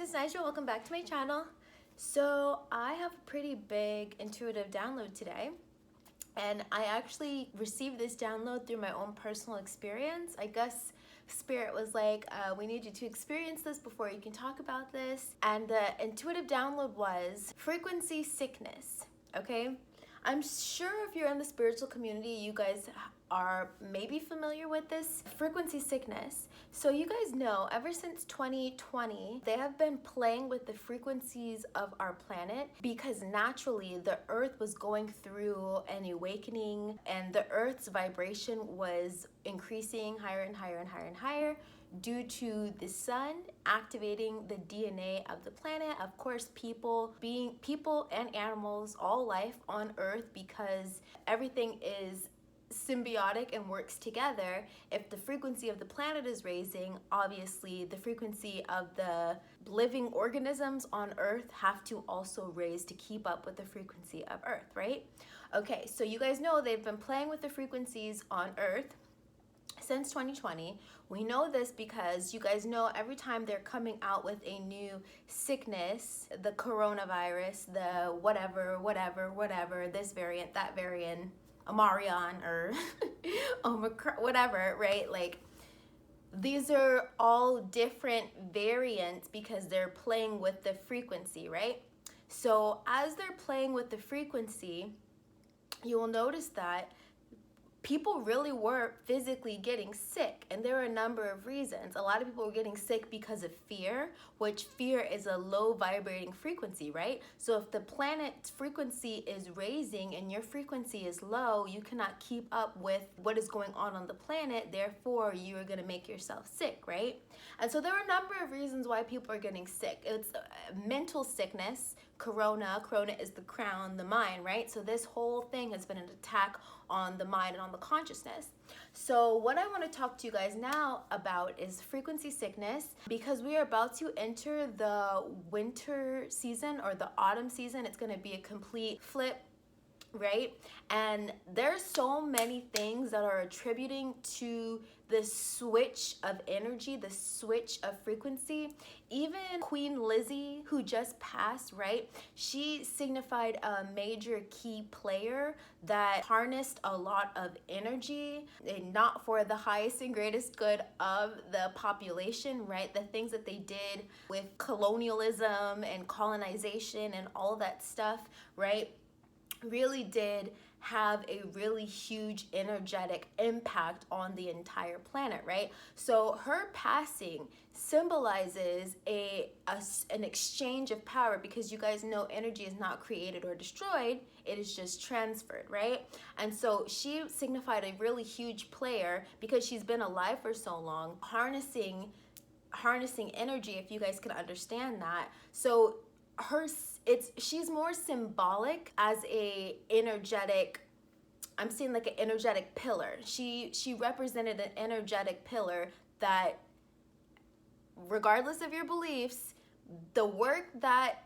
it's Nigel. Welcome back to my channel. So I have a pretty big intuitive download today, and I actually received this download through my own personal experience. I guess Spirit was like, we need you to experience this before you can talk about this. And the intuitive download was frequency sickness, okay? I'm sure if you're in the spiritual community, you guys are maybe familiar with this frequency sickness. So you guys know, ever since 2020, they have been playing with the frequencies of our planet because naturally the earth was going through an awakening and the earth's vibration was increasing higher and higher and higher and higher due to the sun activating the DNA of the planet. Of course, people and animals, all life on earth, because everything is symbiotic and works together. If the frequency of the planet is raising, obviously the frequency of the living organisms on earth have to also raise to keep up with the frequency of earth, right? Okay, so you guys know they've been playing with the frequencies on earth since 2020. We know this because you guys know every time they're coming out with a new sickness, the coronavirus, the whatever, this variant, that variant, Omarion or Omicron, whatever, right? Like, these are all different variants because they're playing with the frequency, right? So as they're playing with the frequency, you will notice that people really were physically getting sick, and there are a number of reasons. A lot of people were getting sick because of fear, which fear is a low vibrating frequency, right? So if the planet's frequency is raising and your frequency is low, you cannot keep up with what is going on the planet, therefore you are going to make yourself sick, right? And so there are a number of reasons why people are getting sick. It's mental sickness. Corona is the crown, the mind, right? So this whole thing has been an attack on the mind and on the consciousness. So what I want to talk to you guys now about is frequency sickness, because we are about to enter the winter season or the autumn season. It's going to be a complete flip, right? And there's so many things that are attributing to the switch of energy, the switch of frequency. Even Queen Lizzie, who just passed, right? She signified a major key player that harnessed a lot of energy, and not for the highest and greatest good of the population, right? The things that they did with colonialism and colonization and all that stuff, right? Really did have a really huge energetic impact on the entire planet, right? So her passing symbolizes an exchange of power, because you guys know energy is not created or destroyed, it is just transferred, right? And so she signified a really huge player because she's been alive for so long, harnessing energy, if you guys can understand that. So she's more symbolic as a energetic, I'm seeing like an energetic pillar. She represented an energetic pillar that, regardless of your beliefs, the work that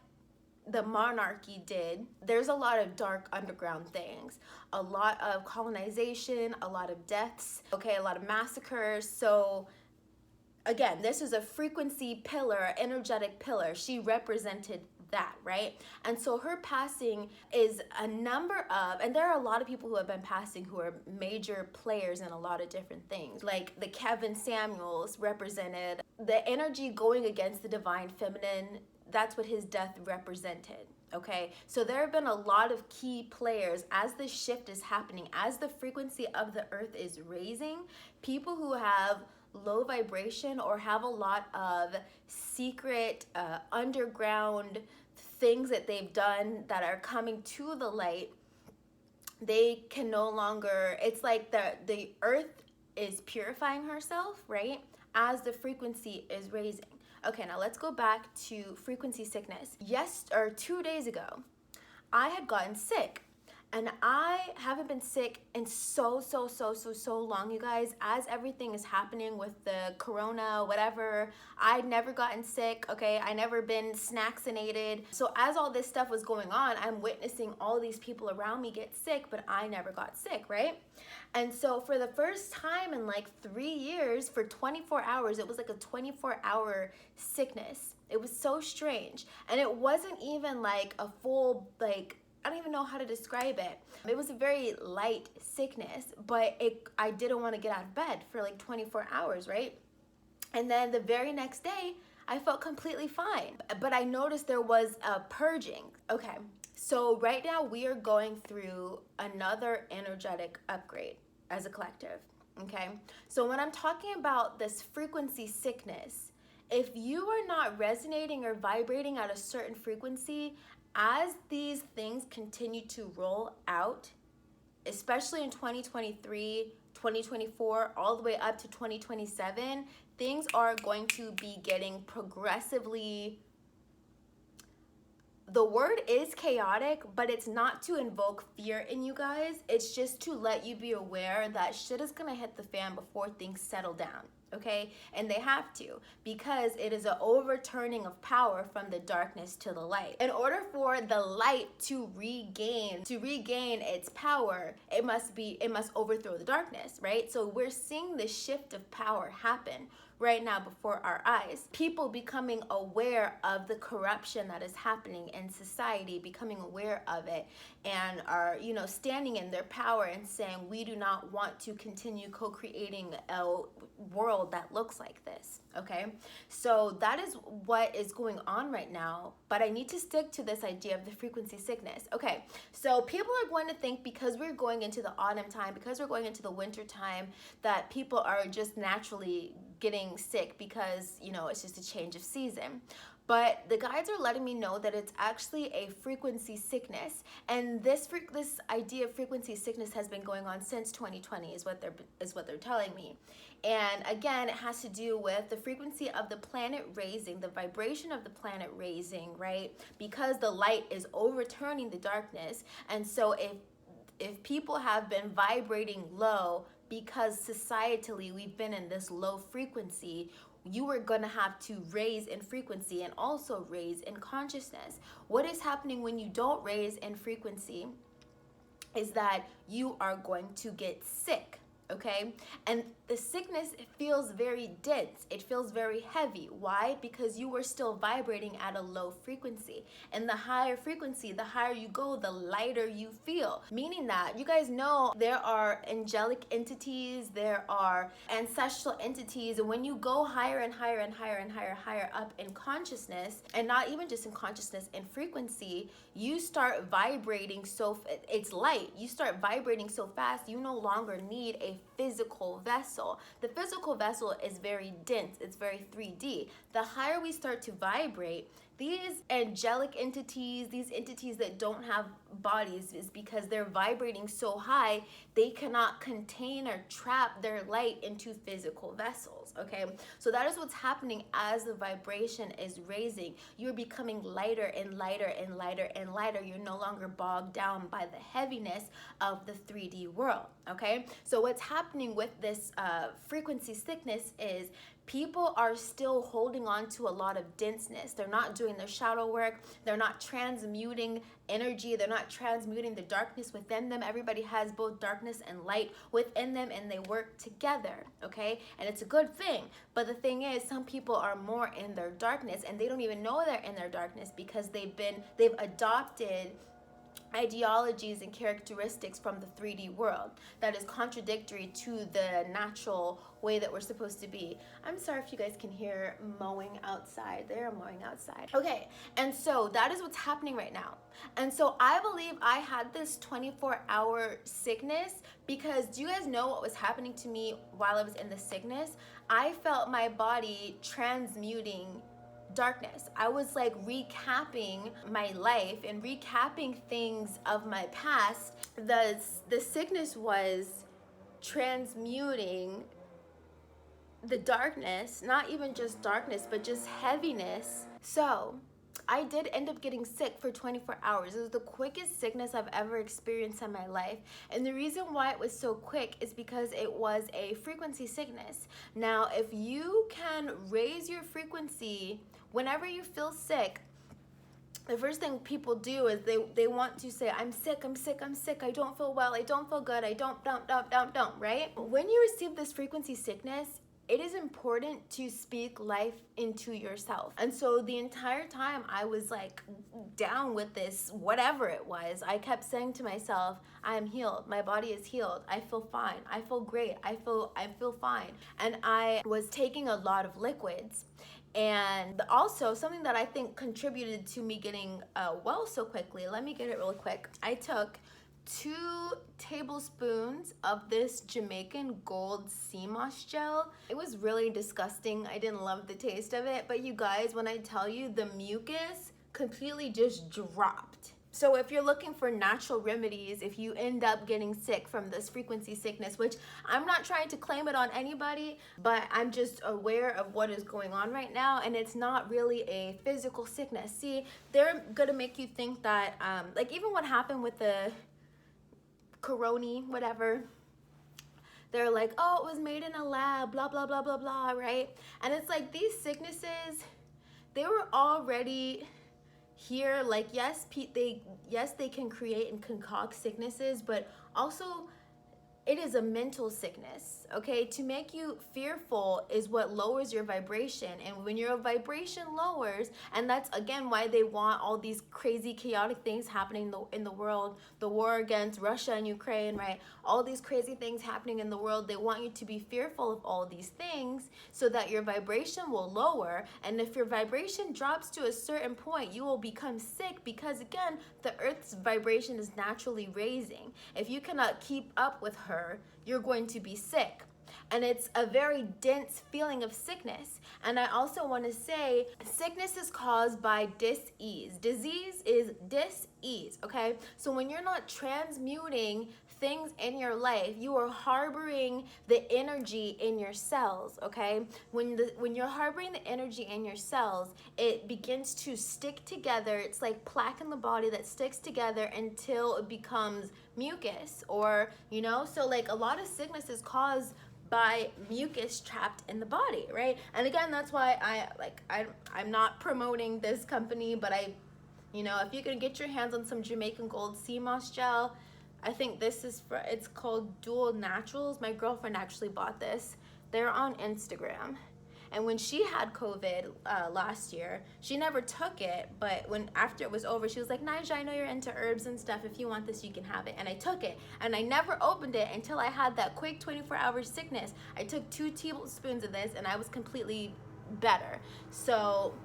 the monarchy did, there's a lot of dark underground things, a lot of colonization, a lot of deaths, okay, a lot of massacres. So again, this is a frequency pillar, energetic pillar. She represented that, right? And so her passing is a number of, and there are a lot of people who have been passing who are major players in a lot of different things. Like the Kevin Samuels represented the energy going against the divine feminine. That's what his death represented. Okay, so there have been a lot of key players as this shift is happening, as the frequency of the earth is raising. People who have low vibration or have a lot of secret underground things that they've done that are coming to the light, they can no longer, it's like the earth is purifying herself, right, as the frequency is raising. Okay, now let's go back to frequency sickness. 2 days ago, I had gotten sick. And I haven't been sick in so long, you guys. As everything is happening with the corona, whatever, I'd never gotten sick, okay? I never been snacksinated. So as all this stuff was going on, I'm witnessing all these people around me get sick, but I never got sick, right? And so for the first time in like 3 years, for 24 hours, it was like a 24-hour sickness. It was so strange. And it wasn't even like a full, like, I don't even know how to describe it. It was a very light sickness, but I didn't want to get out of bed for like 24 hours, right? And then the very next day, I felt completely fine. But I noticed there was a purging. Okay, so right now we are going through another energetic upgrade as a collective. Okay, so when I'm talking about this frequency sickness, if you are not resonating or vibrating at a certain frequency, as these things continue to roll out, especially in 2023, 2024, all the way up to 2027, things are going to be getting progressively, the word is chaotic, but it's not to invoke fear in you guys. It's just to let you be aware that shit is gonna hit the fan before things settle down, okay? And they have to, because it is an overturning of power from the darkness to the light. In order for the light to regain its power, it must overthrow the darkness, right? So we're seeing the shift of power happen right now before our eyes. People becoming aware of the corruption that is happening in society, becoming aware of it, and are, standing in their power and saying, we do not want to continue co-creating a world that looks like this, okay? So that is what is going on right now, but I need to stick to this idea of the frequency sickness. Okay, so people are going to think because we're going into the autumn time, because we're going into the winter time, that people are just naturally getting sick because, it's just a change of season. But the guides are letting me know that it's actually a frequency sickness, and this idea of frequency sickness has been going on since 2020 is what they're telling me. And again, it has to do with the frequency of the planet raising, the vibration of the planet raising, right? Because the light is overturning the darkness. And so if people have been vibrating low because societally we've been in this low frequency, you are going to have to raise in frequency and also raise in consciousness. What is happening when you don't raise in frequency is that you are going to get sick. Okay, and the sickness feels very dense. It feels very heavy. Why? Because you were still vibrating at a low frequency. And the higher frequency, the higher you go, the lighter you feel. Meaning that, you guys know there are angelic entities, there are ancestral entities, and when you go higher and higher and higher and higher up in consciousness, and not even just in consciousness, in frequency, you start vibrating it's light. You start vibrating so fast, you no longer need a physical vessel. The physical vessel is very dense, it's very 3D. The higher we start to vibrate, these angelic entities, these entities that don't have bodies, is because they're vibrating so high, they cannot contain or trap their light into physical vessels, okay? So that is what's happening as the vibration is raising. You're becoming lighter and lighter and lighter and lighter. You're no longer bogged down by the heaviness of the 3D world, okay? So what's happening with this frequency sickness is people are still holding on to a lot of denseness. They're not doing their shadow work. They're not transmuting energy. They're not transmuting the darkness within them. Everybody has both darkness and light within them, and they work together, okay? And it's a good thing. But the thing is, some people are more in their darkness, and they don't even know they're in their darkness because they've adopted ideologies and characteristics from the 3D world that is contradictory to the natural way that we're supposed to be. I'm sorry if you guys can hear mowing outside. They're mowing outside. Okay, and so that is what's happening right now. And so I believe I had this 24-hour sickness because do you guys know what was happening to me while I was in the sickness? I felt my body transmuting darkness. I was like recapping my life and recapping things of my past. The sickness was transmuting the darkness, not even just darkness, but just heaviness. So I did end up getting sick for 24 hours. It was the quickest sickness I've ever experienced in my life. And the reason why it was so quick is because it was a frequency sickness. Now, if you can raise your frequency whenever you feel sick, the first thing people do is they want to say, I'm sick, I don't feel well, I don't feel good, I don't, right? When you receive this frequency sickness, it is important to speak life into yourself. And so the entire time I was like down with this, whatever it was, I kept saying to myself, I am healed. My body is healed. I feel fine. I feel great. I feel fine. And I was taking a lot of liquids. And also something that I think contributed to me getting well so quickly, let me get it real quick. I took 2 tablespoons of this Jamaican Gold sea moss gel. It was really disgusting. I didn't love the taste of it, but you guys, when I tell you, the mucus completely just dropped. So if you're looking for natural remedies, if you end up getting sick from this frequency sickness, which I'm not trying to claim it on anybody, but I'm just aware of what is going on right now, and it's not really a physical sickness. See, they're gonna make you think that, like even what happened with the corona, whatever, they're like, oh, it was made in a lab, blah, blah, blah, blah, blah, right? And it's like these sicknesses, they were already here. Like, yes, they can create and concoct sicknesses, but also it is a mental sickness, okay? To make you fearful is what lowers your vibration. And when your vibration lowers, and that's again why they want all these crazy chaotic things happening in the world, the war against Russia and Ukraine, right? All these crazy things happening in the world, they want you to be fearful of all these things so that your vibration will lower. And if your vibration drops to a certain point, you will become sick because again, the earth's vibration is naturally raising. If you cannot keep up with her, you're going to be sick. And it's a very dense feeling of sickness. And I also want to say sickness is caused by dis-ease. Disease is dis-ease, okay? So when you're not transmuting things in your life, you are harboring the energy in your cells, okay? When you're harboring the energy in your cells, it begins to stick together. It's like plaque in the body that sticks together until it becomes mucus, or so like a lot of sickness is caused by mucus trapped in the body, right? And again, that's why I'm not promoting this company, but if you can get your hands on some Jamaican Gold sea moss gel, I think it's called Dual Naturals. My girlfriend actually bought this. They're on Instagram. And when she had COVID last year, she never took it, but after it was over, she was like, Nyjah, I know you're into herbs and stuff. If you want this, you can have it. And I took it, and I never opened it until I had that quick 24-hour sickness. I took 2 tablespoons of this, and I was completely better. So